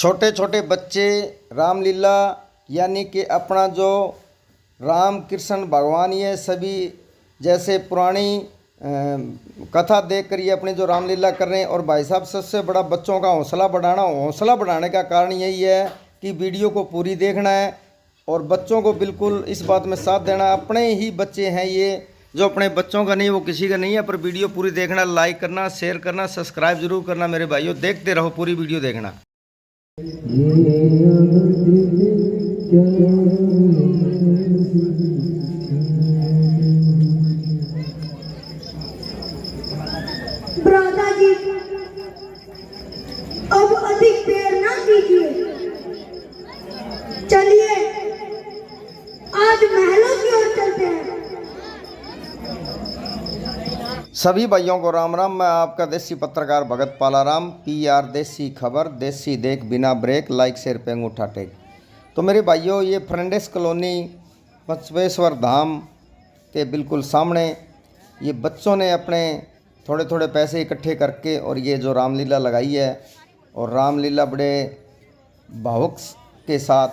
छोटे छोटे बच्चे रामलीला यानी कि अपना जो राम कृष्ण भगवान ये सभी जैसे पुरानी कथा देख कर ये अपनी जो रामलीला कर रहे हैं। और भाई साहब सबसे बड़ा बच्चों का हौसला बढ़ाने का कारण यही है कि वीडियो को पूरी देखना है और बच्चों को बिल्कुल इस बात में साथ देना। अपने ही बच्चे हैं ये, जो अपने बच्चों का नहीं वो किसी का नहीं है, पर वीडियो पूरी देखना, लाइक करना, शेयर करना, सब्सक्राइब जरूर करना मेरे भाइयों। देखते रहो, पूरी वीडियो देखना। ब्रादा जी, अब अधिक देर ना कीजिए, चलिए आज महलों की ओर चलते हैं। सभी भाइयों को राम राम। मैं आपका देसी पत्रकार भगत पालाराम, PR देसी खबर, देसी देख बिना ब्रेक, लाइक शेयर पे अंगूठा टेक। तो मेरे भाइयों, ये फ्रेंडेस कॉलोनी बसवेश्वर धाम के बिल्कुल सामने ये बच्चों ने अपने थोड़े थोड़े पैसे इकट्ठे करके और ये जो रामलीला लगाई है, और रामलीला बड़े भावुक के साथ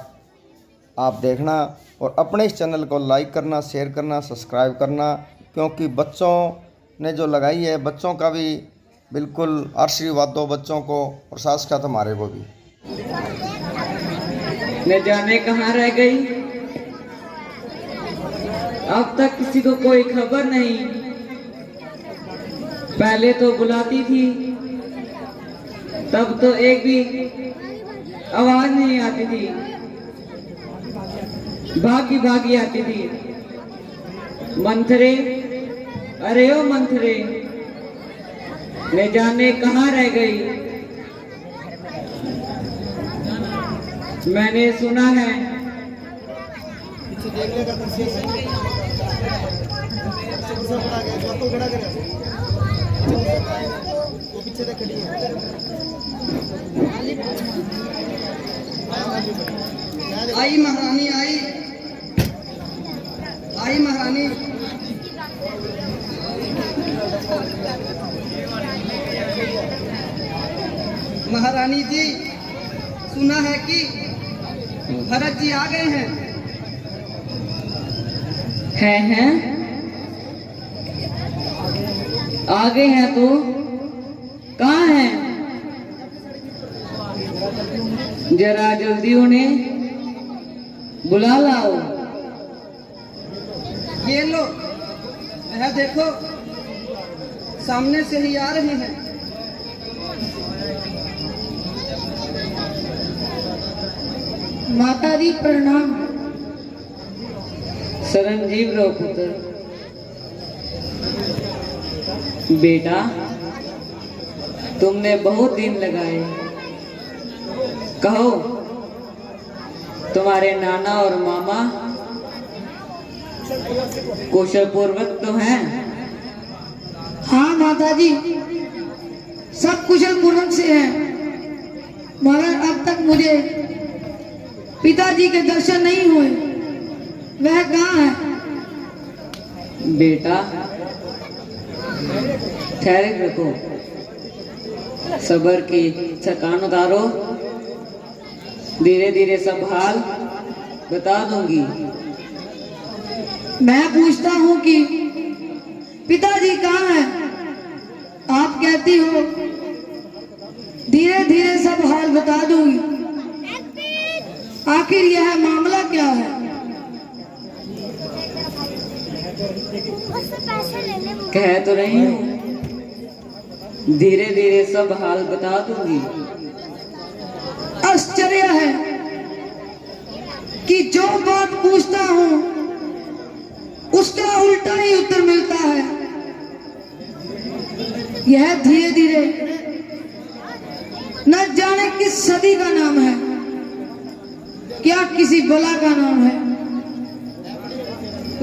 आप देखना और अपने इस चैनल को लाइक करना, शेयर करना, सब्सक्राइब करना, क्योंकि बच्चों ने जो लगाई है, बच्चों का भी बिल्कुल आशीर्वाद दो बच्चों को और साथ साथ हमारे को भी। न जाने कहाँ रह गई, अब तक किसी को कोई खबर नहीं। पहले तो बुलाती थी तब तो एक भी आवाज नहीं आती थी, भागी भागी आती थी। मंथरे, अरे ओ मंथरे, न जाने कहाँ रह गई। मैंने सुना है आई महारानी, आई महारानी। महारानी जी, सुना है कि भरत जी आ गए हैं। हैं आ गए हैं तो कहाँ हैं? जरा जल्दी उन्हें बुला लाओ। ये लो, यह देखो, सामने से ही आ रहे हैं। माता जी प्रणाम। सरंजीव रहो पुत्र। बेटा, तुमने बहुत दिन लगाए, कहो तुम्हारे नाना और मामा कुशल पूर्वक तो हैं? हाँ माता जी, सब कुशल पूर्वक से हैं, मगर अब तक मुझे पिताजी के दर्शन नहीं हुए। वह कहाँ है? बेटा ठहरे रखो, सब्र की थकान उतारो, धीरे धीरे सब हाल बता दूंगी। मैं पूछता हूँ कि पिताजी कहाँ हैं? आप कहती हो धीरे धीरे सब हाल बता दूंगी। आखिर यह मामला क्या है? कह तो रही हूँ, धीरे धीरे सब हाल बता दूंगी। आश्चर्य है कि जो बात पूछता हूँ उसका उल्टा ही उत्तर मिलता है। यह धीरे धीरे न जाने किस सदी का नाम है, क्या किसी बला का नाम है?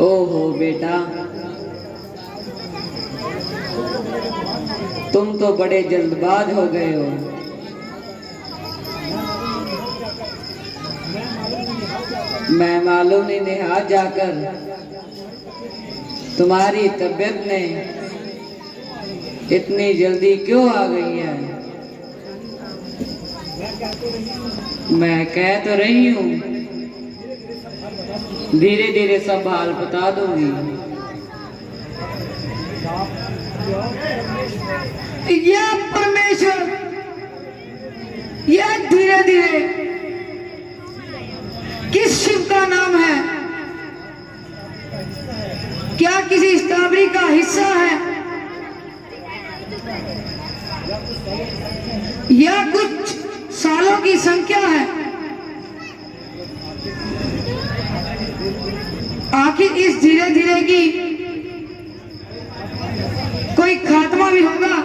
ओहो बेटा, तुम तो बड़े जल्दबाज हो गए हो। मैं मालूम नहीं निहार जाकर तुम्हारी तबीयत ने इतनी जल्दी क्यों आ गई है। मैं कह तो रही हूँ, धीरे धीरे सब हाल बता दूंगी। यह परमेश्वर, यह धीरे धीरे किस शिव का नाम है? क्या किसी स्ट्रॉबेरी का हिस्सा है या कुछ सालों की संख्या है? आखिर इस धीरे धीरे की कोई खात्मा भी होगा?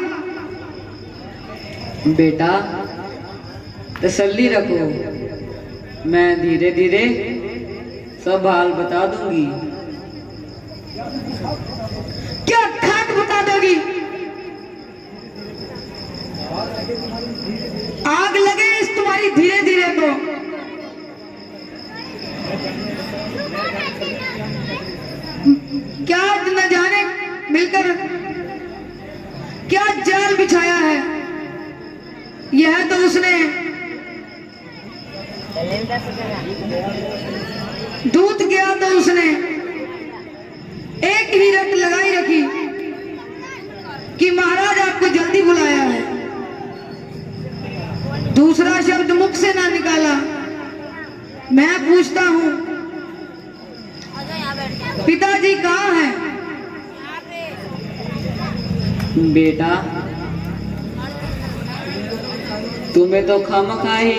बेटा तसल्ली रखो, मैं धीरे धीरे सब हाल बता दूंगी। क्या ठाट बता दोगी? आग लगे इस तुम्हारी धीरे धीरे को। क्या न जाने मिलकर क्या जाल बिछाया है। यह तो उसने दूत गया तो उसने एक ही रट लगाई रखी कि महाराज आपको जल्दी बुलाया है। दूसरा शब्द मुख से ना निकाला। मैं पूछता हूँ पिताजी कहाँ हैं? बेटा तुम्हें तो खामखा ही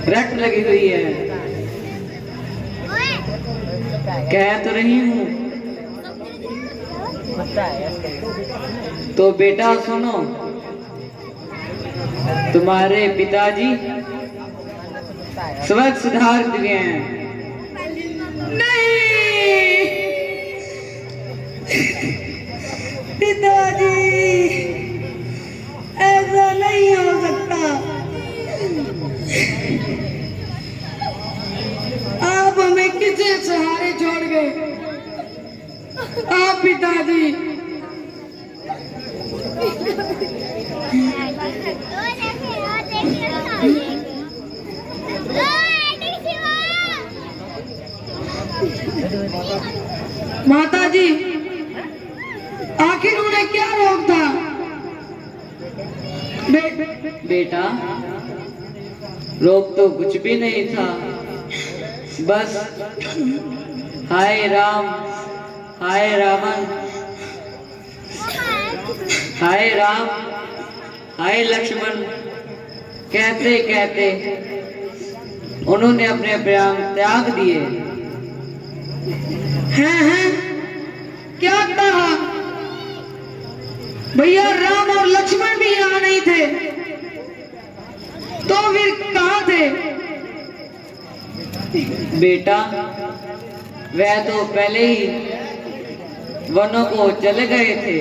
रट लगी हुई है। कह तो रही हूँ। तो बेटा सुनो, तुम्हारे पिताजी स्वर्ग सिधार गए हैं। नहीं पिताजी, ऐसा नहीं हो सकता। आप हमें किसी सहारे छोड़ गए? आप पिताजी माता जी, आखिर उन्हें क्या रोग था? बेटा रोग तो कुछ भी नहीं था, बस हाय राम हाय रावण, हाय राम हाय लक्ष्मण कहते कहते उन्होंने अपने प्राण त्याग दिए। हैं क्या कहा? भैया राम और लक्ष्मण भी यहाँ नहीं थे, तो फिर कहाँ थे? बेटा वह तो पहले ही वनों को चले गए थे।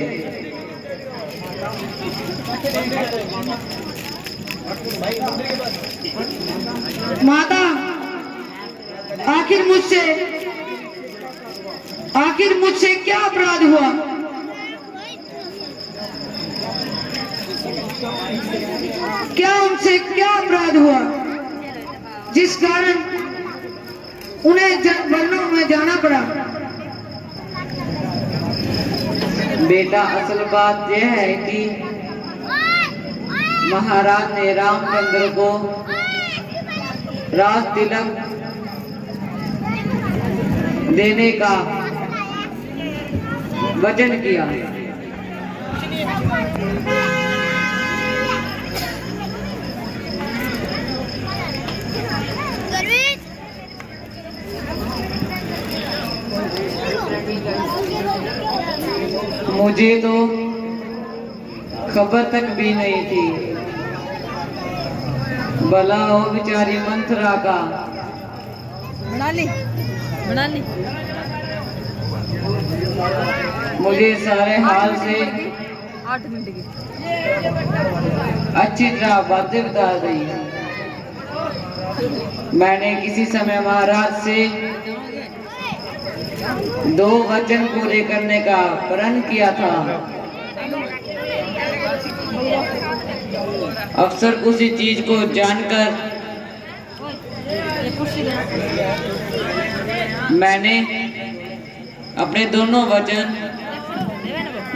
माता आखिर मुझसे क्या अपराध हुआ? क्या उनसे क्या अपराध हुआ जिस कारण उन्हें वनों में जाना पड़ा? बेटा असल बात यह है कि महाराज ने रामचंद्र को राज तिलक देने का वचन किया। मुझे तो खबर तक भी नहीं थी। भला हो बेचारी मंथरा का। बना ली मुझे सारे हाल से 8 मिनट की अच्छी तरह बातें बता दी। मैंने किसी समय महाराज से 2 वचन पूरे करने का प्रण किया था। अक्सर किसी चीज को जानकर मैंने अपने दोनों वचन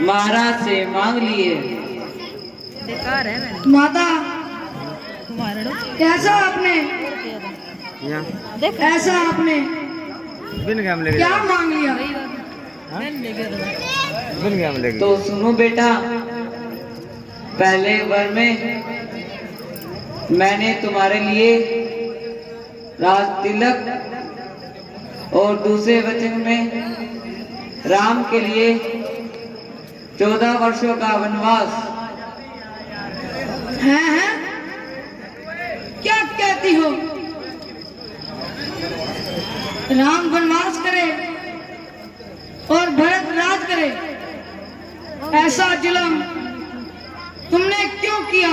महाराज से मांग लिए। बेकार है मैंने माता ऐसा आपने ऐसा आपने क्या मांग लिया? तो सुनो बेटा, पहले वर में मैंने तुम्हारे लिए राज तिलक और दूसरे वचन में राम के लिए 14 वर्षों का वनवास। है क्या कहती हो? राम वनवास करे और भरत राज करे, ऐसा जुल्म तुमने क्यों किया?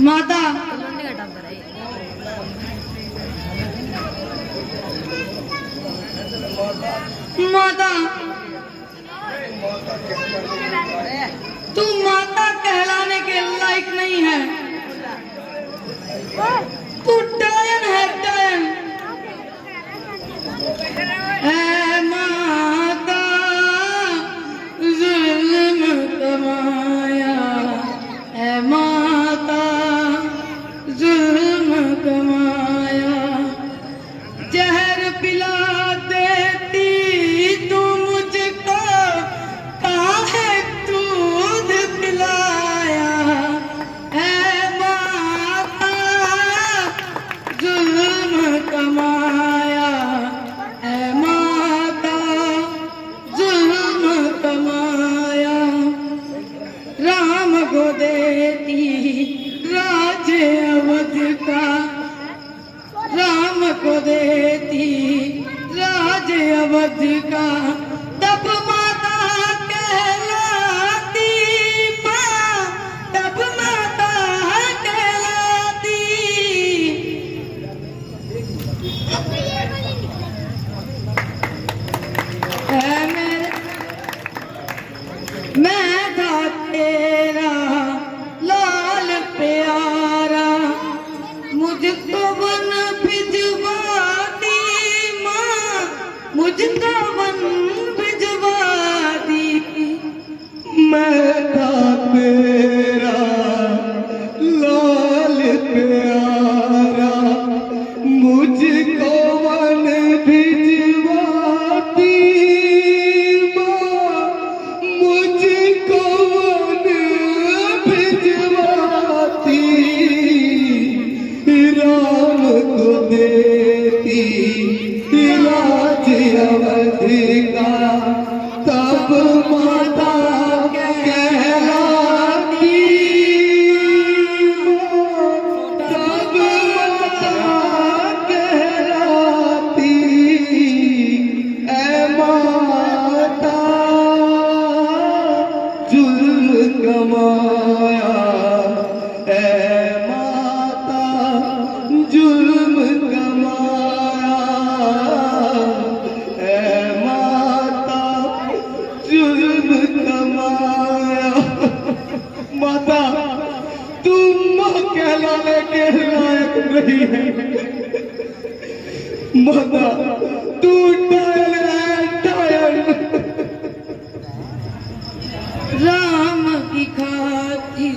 माता माता तू माता कहलाने के लायक नहीं है। तू डायन है, डायन। ऐ माता जुल्म कमाया, ऐ माता जुल्म कमाया। जहर पिला देती तू मुझको, काहे दूध पिलाया। ऐ माता जुल्म कमाया, ऐ माता जुल्म कमाया। राम को देती राज अवध का, राम को देती राज अवध का। तब माता कहलाती माँ, तब माता कहलाती। है मेरे मैं था तेरा लाल प्यारा, मुझको वन भिजवाती माँ, मुझको वन भिजवाती। मैं था तेरा लाल प्यारा, मुझको वन भिजवाती माँ, मुझको वन भिजवाती। राम को देती राज अवध का, तब माता कहलाती। तब माता कहलाती। ऐ माता जुल्म कमाया, ऐ माता जुल्म कमाया, ऐ माता जुल्म कमाया। माता तुम माँ कहलाने के लायक नहीं है। माता तू डायल है, डायल। राम की खाती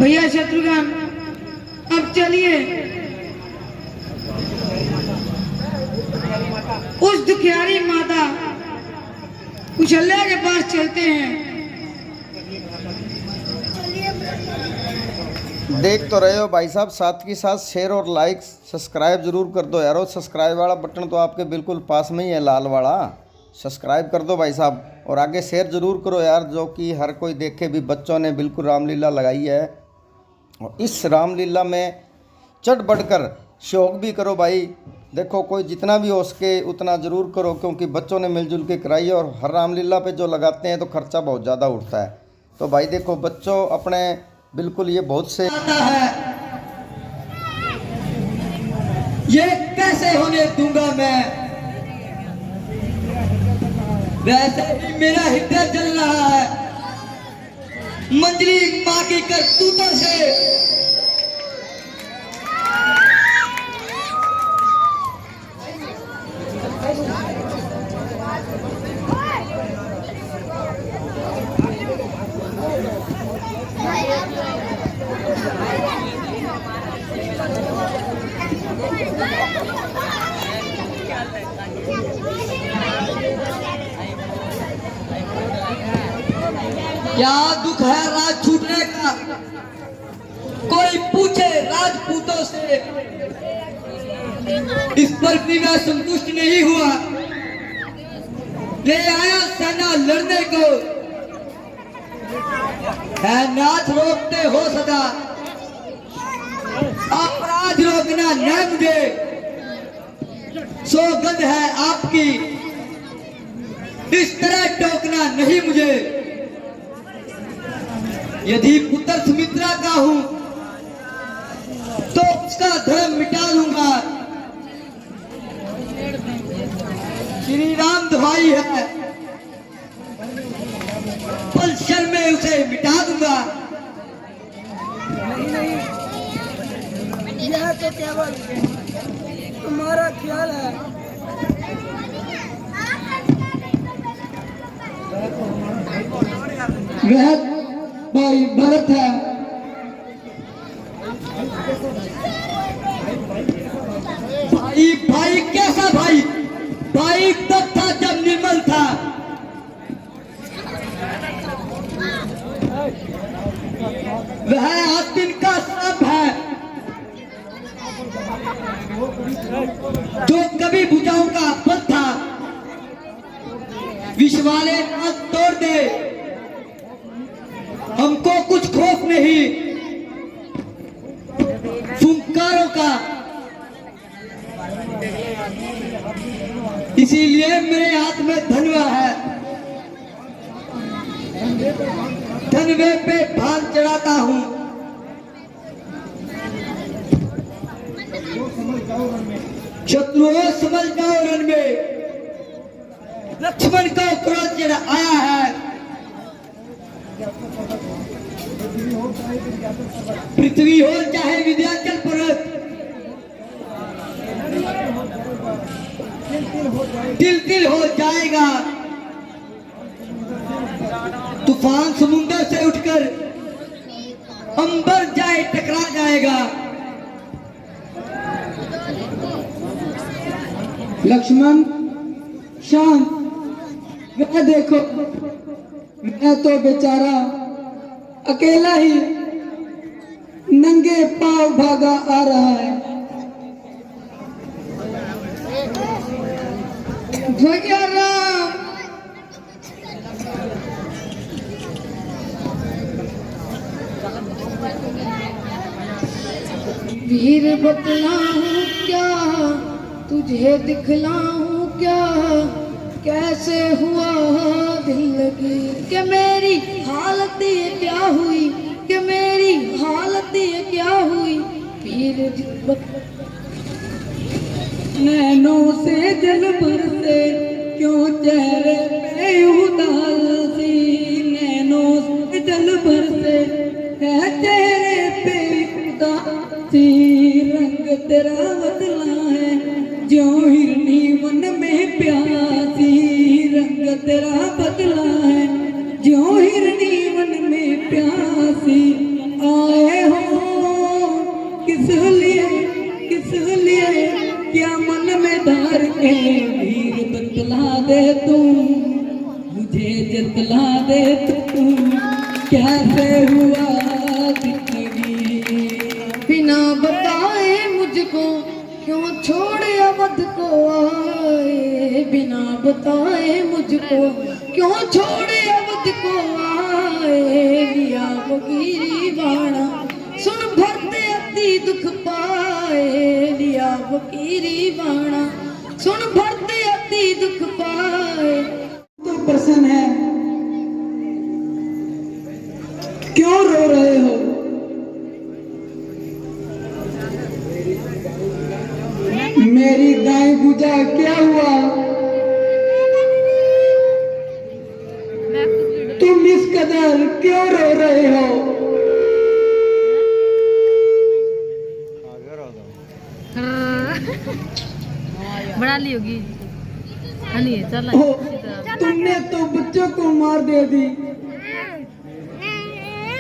भैया शत्रुघ्न, अब चलिए उस दुखियारी माता कुशल्या के पास चलते हैं। देख तो रहे हो भाई साहब, साथ के साथ शेयर और लाइक सब्सक्राइब जरूर कर दो यार। और सब्सक्राइब वाला बटन तो आपके बिल्कुल पास में ही है, लाल वाला। सब्सक्राइब कर दो भाई साहब, और आगे शेयर जरूर करो यार, जो कि हर कोई देखे भी। बच्चों ने बिल्कुल रामलीला लगाई है, और इस रामलीला में चढ़ बढ़कर शौक भी करो भाई। देखो कोई जितना भी हो सके उतना ज़रूर करो, क्योंकि बच्चों ने मिलजुल के कराई है। और हर रामलीला पे जो लगाते हैं तो खर्चा बहुत ज़्यादा उठता है। तो भाई देखो बच्चों अपने बिल्कुल ये बहुत से है, ये कैसे होने दूंगा मैं। वैसे ही मेरा हृदय जल रहा है मंजरी माँ की करतूतों से। क्या दुख है राज छूटने का, कोई पूछे राजपूतों से। इस पर भी मैं संतुष्ट नहीं हुआ, ले आया सेना लड़ने को। है नाथ रोकते हो सदा, अपराध रोकना न मुझे। सौगंध है आपकी, इस तरह टोकना नहीं मुझे। यदि पुत्र सुमित्रा का हूं तो उसका धर्म मिटा लूंगा। श्री राम दुहाई है, पल क्षण में उसे मिटा दूंगा। यह तो केवल तुम्हारा ख्याल है। वह भाई भरत है, भाई भाई कैसा भाई? भाई तब था जब निर्मल था। वह आस्तीन का सांप है जो कभी भुजाओं का पद था। विष वाले नाक तोड़ दे, हमको कुछ खौफ नहीं फुंकारों का। इसीलिए मेरे हाथ में धनवा है, धनवे पे भान चढ़ाता हूँ। शत्रुओं समझ जाओ रण में, लक्ष्मण का क्रोध चढ़ आया है। पृथ्वी हो चाहे विंध्याचल पर्वत, तिल तिल हो जाएगा। तूफान समुद्र से उठकर अंबर जाए टकरा जाएगा। लक्ष्मण शांत, वह देखो, वह तो बेचारा अकेला ही नंगे पांव भागा आ रहा है। भैया राम, वीर बतलाऊं क्या, तुझे दिखलाऊं क्या, कैसे हुआ दिल लगी। कि मेरी हालत ये क्या हुई, कि मेरी हालत ये क्या हुई। वीर नैनों से जल बरसे क्यों चेहरे पे उदासी। नैनों से जल बरसे है चेहरे पे उदासी। रंग तेरा बदला है जो हिरनी मन में प्यासी। रंग तेरा बदला है जो हिरनी मन में प्यासी। आए हो किस लिए, किस लिए, क्या मन में धार के। वीर बतला दे तू, मुझे जतला दे तू, कैसे हुआ जिंदगी। बिना बताए मुझको क्यों छोड़े अवध को आए। बिना बताए मुझको क्यों छोड़े अवध को आए। लिया वकीरी वाणा सुन भरते अति दुख पाए। लिया वकीरी वाणा सुन भरते अति दुख पाए। तो प्रसन्न है, क्यों रो रहे हो? मेरी गाय बुझा क्या हुआ? कदर क्यों रो रहे हो? बना ली होगी। हनी चल ओ, तुमने तो बच्चों को मार दे दी।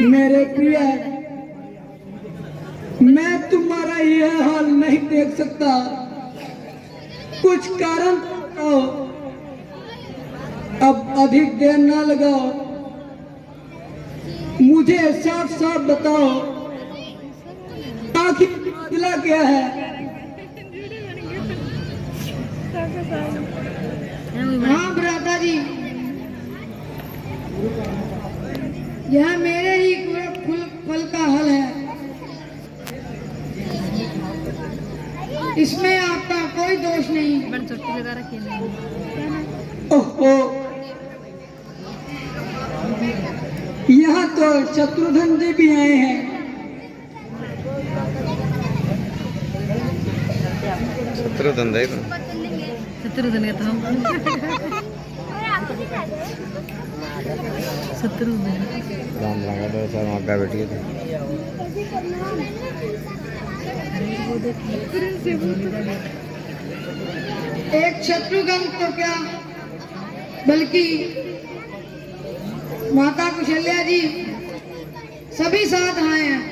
मेरे प्रिय, मैं तुम्हारा यह हाल नहीं देख सकता। कुछ कारण बताओ। अब अधिक देर ना लगाओ, मुझे साफ साफ बताओ आखिर मामला क्या है? हाँ भ्राता जी, यह मेरे ही फल का हल है। इसमें आपका कोई दोष नहीं। बड़ी छोटी जगह रखी है। ओहो, यहाँ तो शत्रुघ्न जी भी आए हैं। शत्रुघ्न देख शत्रुघ्न का शत्रुघ्न राम लगा दो सर मग्गा बैठी थे। एक शत्रुघ्न तो क्या, बल्कि माता कुशल्या जी सभी साथ आए हैं।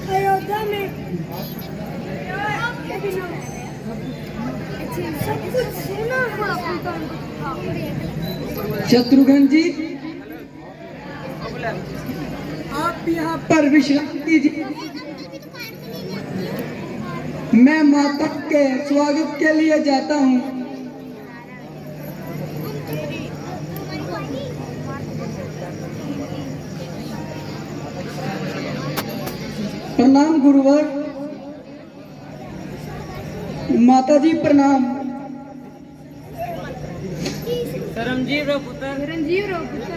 अयोध्या में आपके बिना सब कुछ सुना हुआ शत्रुघ्न जी, आप यहाँ पर विश्राम कीजिए। मैं माता के स्वागत के लिए जाता हूँ। प्रणाम गुरुवर। माता जी प्रणाम। सरमजीव रो पुत्र। चिरंजीव रहो पुत्र।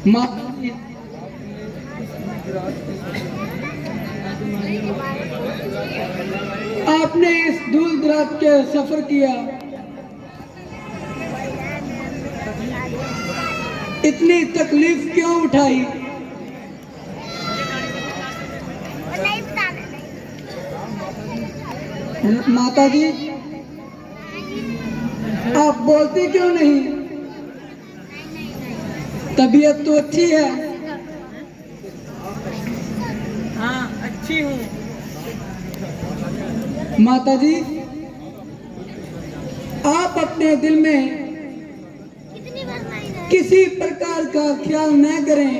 माता जी, आपने इस दूर दराज के सफर किया, इतनी तकलीफ क्यों उठाई? माता जी, आप बोलती क्यों नहीं? तबीयत तो अच्छी है। हाँ अच्छी हूँ। माता जी, आप अपने दिल में किसी प्रकार का ख्याल न करें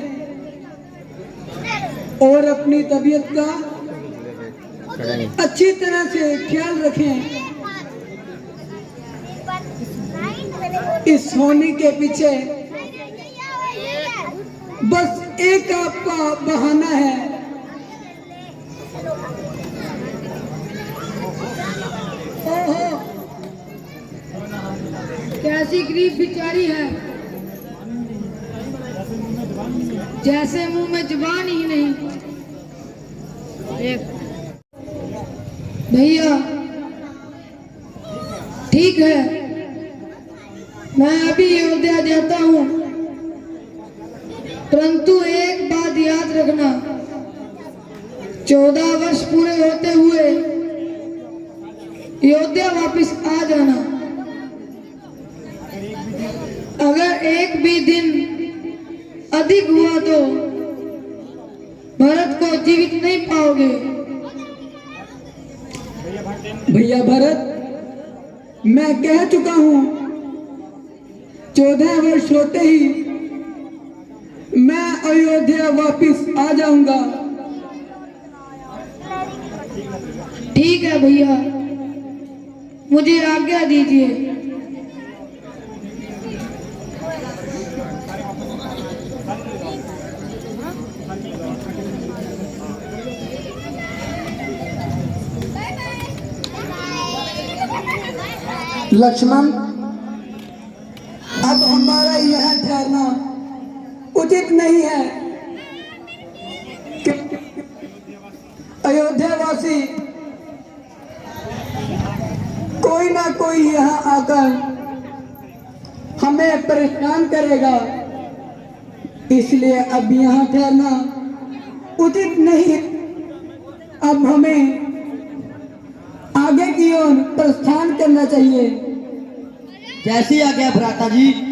और अपनी तबीयत का अच्छी तरह से ख्याल रखें। इस होने के पीछे बस एक आपका बहाना है। ओहो, कैसी गरीब बिचारी है, जैसे मुंह में जुबान ही नहीं। एक भैया ठीक है, मैं अभी अयोध्या जाता हूँ, परंतु एक बात याद रखना, 14 वर्ष पूरे होते हुए अयोध्या वापस आ जाना। अगर एक भी दिन अधिक हुआ तो भरत को जीवित नहीं पाओगे। भैया भरत, मैं कह चुका हूँ, 14 वर्ष होते ही मैं अयोध्या वापस आ जाऊंगा। ठीक है भैया, मुझे आज्ञा दीजिए। लक्ष्मण, अब हमारा यहाँ ठहरना उचित नहीं है कि अयोध्यावासी कोई ना कोई यहाँ आकर हमें परेशान करेगा, इसलिए अब यहाँ ठहरना उचित नहीं। अब हमें आगे की ओर प्रस्थान करना चाहिए। जैसी आज्ञा भ्राता जी।